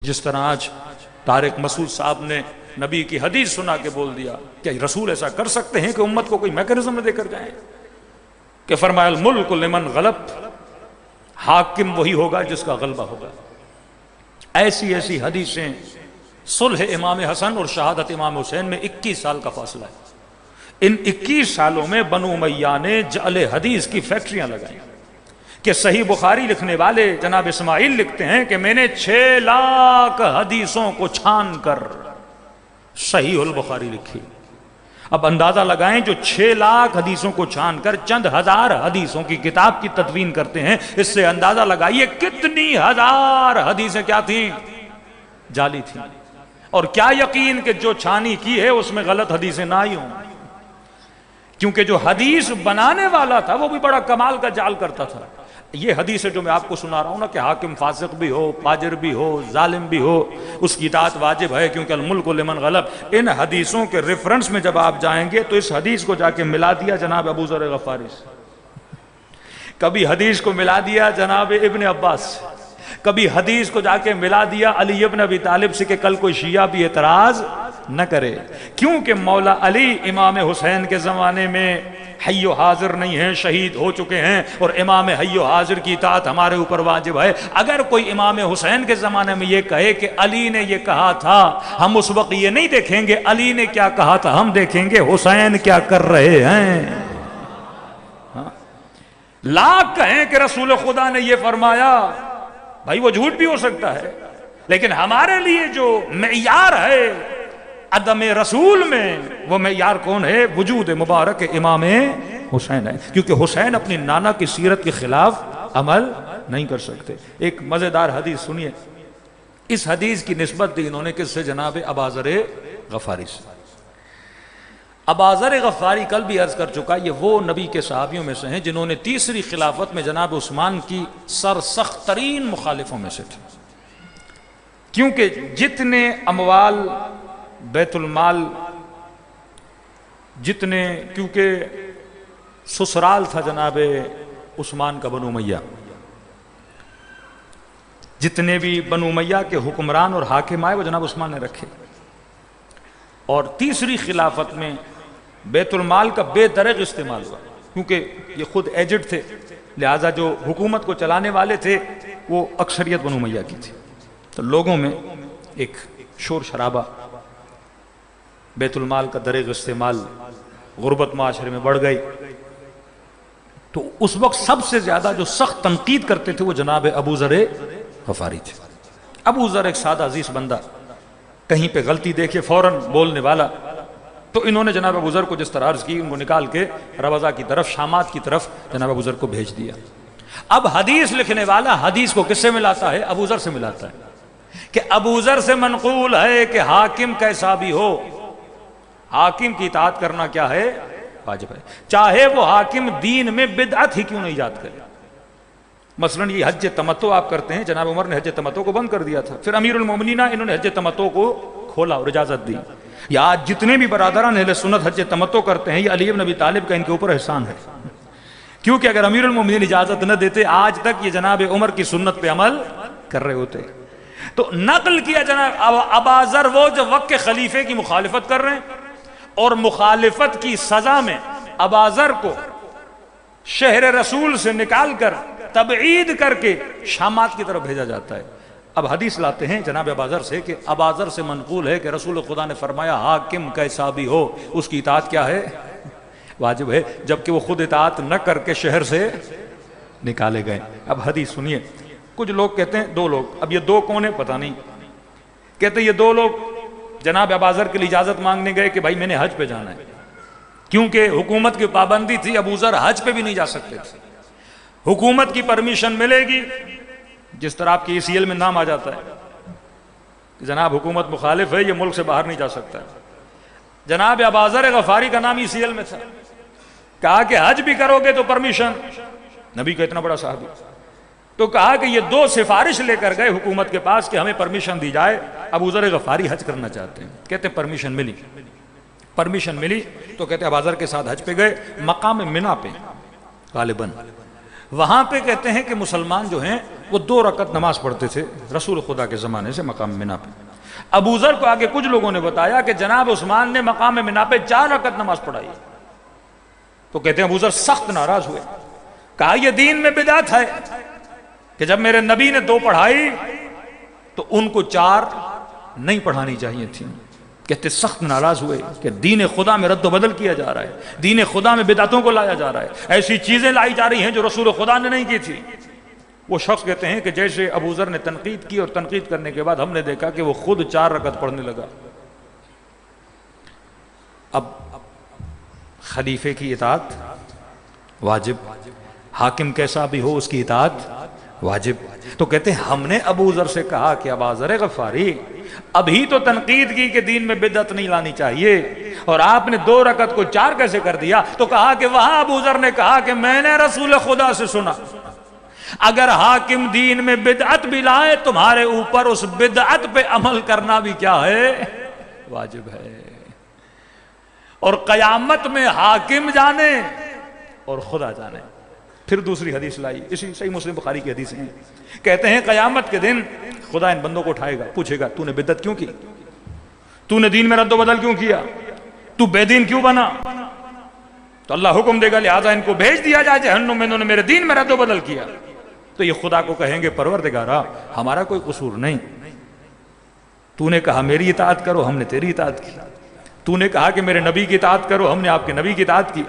جس طرح آج طارق مسعود صاحب نے نبی کی حدیث سنا کے بول دیا، کیا رسول ایسا کر سکتے ہیں کہ امت کو کوئی میکانزم میں دے کر جائیں کہ فرمایا الملک لمن غلب، حاکم وہی ہوگا جس کا غلبہ ہوگا۔ ایسی ایسی حدیثیں، صلح امام حسن اور شہادت امام حسین میں 21 سال کا فاصلہ ہے۔ ان 21 سالوں میں بنو امیہ نے جعل حدیث کی فیکٹریاں لگائیں کہ صحیح بخاری لکھنے والے جناب اسماعیل لکھتے ہیں کہ میں نے 6 لاکھ حدیثوں کو چھان کر صحیح البخاری لکھی۔ اب اندازہ لگائیں جو 6 لاکھ حدیثوں کو چھان کر چند ہزار حدیثوں کی کتاب کی تدوین کرتے ہیں، اس سے اندازہ لگائیے کتنی ہزار حدیثیں کیا تھیں؟ جعلی تھیں۔ اور کیا یقین کہ جو چھانی کی ہے اس میں غلط حدیثیں نہ آئی ہوں، کیونکہ جو حدیث بنانے والا تھا وہ بھی بڑا کمال کا جعل کرتا تھا۔ یہ حدیث ہے جو میں آپ کو سنا رہا ہوں نا کہ حاکم فاسق بھی ہو، فاجر بھی ہو، ظالم بھی ہو، اس کی اطاعت واجب ہے کیونکہ الملک لمن غلب۔ ان حدیثوں کے ریفرنس میں جب آپ جائیں گے تو اس حدیث کو جا کے ملا دیا جناب ابو ذر غفاری سے، کبھی حدیث کو ملا دیا جناب ابن عباس سے، کبھی حدیث کو جا کے ملا دیا علی ابن ابی طالب سے کہ کل کوئی شیعہ بھی اعتراض نہ کرے، کیونکہ مولا علی امام حسین کے زمانے میں حی و حاضر نہیں ہیں، شہید ہو چکے ہیں، اور امام حی و حاضر کی اطاعت ہمارے اوپر واجب ہے۔ اگر کوئی امام حسین کے زمانے میں یہ کہے کہ علی نے یہ کہا تھا، ہم اس وقت یہ نہیں دیکھیں گے علی نے کیا کہا تھا، ہم دیکھیں گے حسین کیا کر رہے ہیں۔ لاکھ کہیں کہ رسول خدا نے یہ فرمایا، بھائی وہ جھوٹ بھی ہو سکتا ہے، لیکن ہمارے لیے جو معیار ہے عدم رسول میں، وہ معیار کون ہے؟ وجود مبارک امام حسین ہے، کیونکہ حسین اپنی نانا کی سیرت کے خلاف عمل نہیں کر سکتے۔ ایک مزیدار حدیث سنیے، اس حدیث کی نسبت دی انہوں نے کس سے؟ جناب ابا ذر غفاری سے۔ ابا ذر غفاری کل بھی عرض کر چکا، یہ وہ نبی کے صحابیوں میں سے ہیں جنہوں نے تیسری خلافت میں جناب عثمان کی سرسخت ترین مخالفوں میں سے تھے، کیونکہ جتنے اموال بیت المال، جتنے، کیونکہ سسرال تھا جناب عثمان کا بنو امیہ، جتنے بھی بنو امیہ کے حکمران اور حاکم آئے وہ جناب عثمان نے رکھے، اور تیسری خلافت میں بیت المال کا بے درغ استعمال ہوا، کیونکہ یہ خود ایجڈ تھے، لہٰذا جو حکومت کو چلانے والے تھے وہ اکثریت بنو امیہ کی تھی، تو لوگوں میں ایک شور شرابہ، بیت المال کا درغ استعمال، غربت معاشرے میں بڑھ گئی۔ تو اس وقت سب سے زیادہ جو سخت تنقید کرتے تھے وہ جناب ابو ذر غفاری تھے۔ ابو ذر ایک سادہ عزیز بندہ، کہیں پہ غلطی دیکھے فوراً بولنے والا، تو انہوں نے جناب ابو ذر کو جس طرح عرض کی، ان کو نکال کے روضہ کی طرف، شامات کی طرف جناب ابو ذر کو بھیج دیا۔ اب حدیث لکھنے والا حدیث کو کس سے ملاتا ہے؟ ابو ذر سے ملاتا ہے کہ ابو ذر سے منقول ہے کہ حاکم کیسا بھی ہو، حاکم کی اطاعت کرنا کیا ہے؟ واجب ہے، چاہے وہ حاکم دین میں بدعت ہی کیوں نہیں ایجاد کرے۔ مثلا یہ حج تمتع آپ کرتے ہیں، جناب عمر نے حج تمتع کو بند کر دیا تھا، پھر امیر المومنین انہوں نے حج تمتع کو کھولا اور اجازت دی۔ یا آج جتنے بھی برادران اہل سنت حج تمتع کرتے ہیں، یہ علی بن ابی طالب کا ان کے اوپر احسان ہے، کیونکہ اگر امیر المومنین اجازت نہ دیتے آج تک یہ جناب عمر کی سنت پہ عمل کر رہے ہوتے۔ تو نقل کیا جناب ابا ذر وہ جو وقت کے خلیفے کی مخالفت کر رہے ہیں، اور مخالفت کی سزا میں ابا ذر کو شہر رسول سے نکال کر تبعید کر کے شامات کی طرف بھیجا جاتا ہے۔ اب حدیث لاتے ہیں جناب ابا ذر سے کہ ابا ذر سے منقول ہے کہ رسول خدا نے فرمایا حاکم کیسا بھی ہو اس کی اطاعت کیا ہے؟ واجب ہے، جبکہ وہ خود اطاعت نہ کر کے شہر سے نکالے گئے۔ اب حدیث سنیے، کچھ لوگ کہتے ہیں 2 لوگ، اب یہ 2 کون ہیں پتہ نہیں، کہتے ہیں یہ 2 لوگ جناب ابا ذر کے لیے اجازت مانگنے گئے کہ بھائی میں نے حج پہ جانا ہے، کیونکہ حکومت کی پابندی تھی، ابو ذر حج پہ بھی نہیں جا سکتے تھے، حکومت کی پرمیشن ملے گی، جس طرح آپ کی ECL میں نام آ جاتا ہے کہ جناب حکومت مخالف ہے، یہ ملک سے باہر نہیں جا سکتا ہے۔ جناب ابا ذر غفاری کا نام ECL میں تھا، کہا کہ حج بھی کرو گے تو پرمیشن، نبی کا اتنا بڑا صحابی، تو کہا کہ یہ 2 سفارش لے کر گئے حکومت کے پاس کہ ہمیں پرمیشن دی جائے، ابو ذر غفاری حج کرنا چاہتے ہیں، کہتے ہیں پرمیشن ملی تو کہتے ہیں ابا ذر کے ساتھ حج پہ گئے، مقام منی پہ غالباً، وہاں پہ کہتے ہیں کہ مسلمان جو ہیں وہ 2 رکعت نماز پڑھتے تھے رسول خدا کے زمانے سے مقام منا پہ. ابو ذر کو آگے کچھ لوگوں نے بتایا کہ جناب عثمان نے مقام منا پہ 4 رکعت نماز پڑھائی. تو کہتے ہیں ابو ذر سخت ناراض ہوئے. کہا یہ دین میں بدعت ہے کہ جب میرے نبی نے 2 پڑھائی تو ان کو 4 نہیں پڑھانی چاہیے تھی. کہتے سخت ناراض ہوئے کہ دین خدا میں رد و بدل کیا جا رہا ہے, دین خدا میں بدعتوں کو لایا جا رہا ہے, ایسی چیزیں لائی جا رہی ہیں جو رسول خدا نے نہیں کی تھی. وہ شخص کہتے ہیں کہ جیسے ابو ذر نے تنقید کی اور تنقید کرنے کے بعد ہم نے دیکھا کہ وہ خود 4 رکعت پڑھنے لگا. اب خلیفے کی اطاعت واجب, حاکم کیسا بھی ہو اس کی اطاعت واجب. تو کہتے ہیں ہم نے ابو ذر سے کہا کہ ابا ذر غفاری ابھی تو تنقید کی کہ دین میں بدعت نہیں لانی چاہیے اور آپ نے 2 رکعت کو 4 کیسے کر دیا؟ تو کہا کہ وہاں ابو ذر نے کہا کہ میں نے رسول خدا سے سنا اگر حاکم دین میں بدعت بھی لائے تمہارے اوپر اس بدعت پہ عمل کرنا بھی کیا ہے؟ واجب ہے. اور قیامت میں حاکم جانے اور خدا جانے. پھر دوسری حدیث لائی, اسی صحیح مسلم بخاری کی حدیث ہیں. کہتے ہیں قیامت کے دن خدا ان بندوں کو اٹھائے گا, پوچھے گا تو نے بدعت کیوں کی, تو نے دین میں رد و بدل کیوں کیا, تو بے دین کیوں بنا؟ تو اللہ حکم دے گا لہذا ان کو بھیج دیا جائے جہنم میں, انہوں نے میرے دین میں رد و بدل کیا. تو یہ خدا کو کہیں گے پروردگارا ہمارا کوئی قصور نہیں, تو نے کہا میری اطاعت کرو ہم نے تیری اطاعت کی, تو نے کہا کہ میرے نبی کی اطاعت کرو ہم نے آپ کے نبی کی اطاعت کی.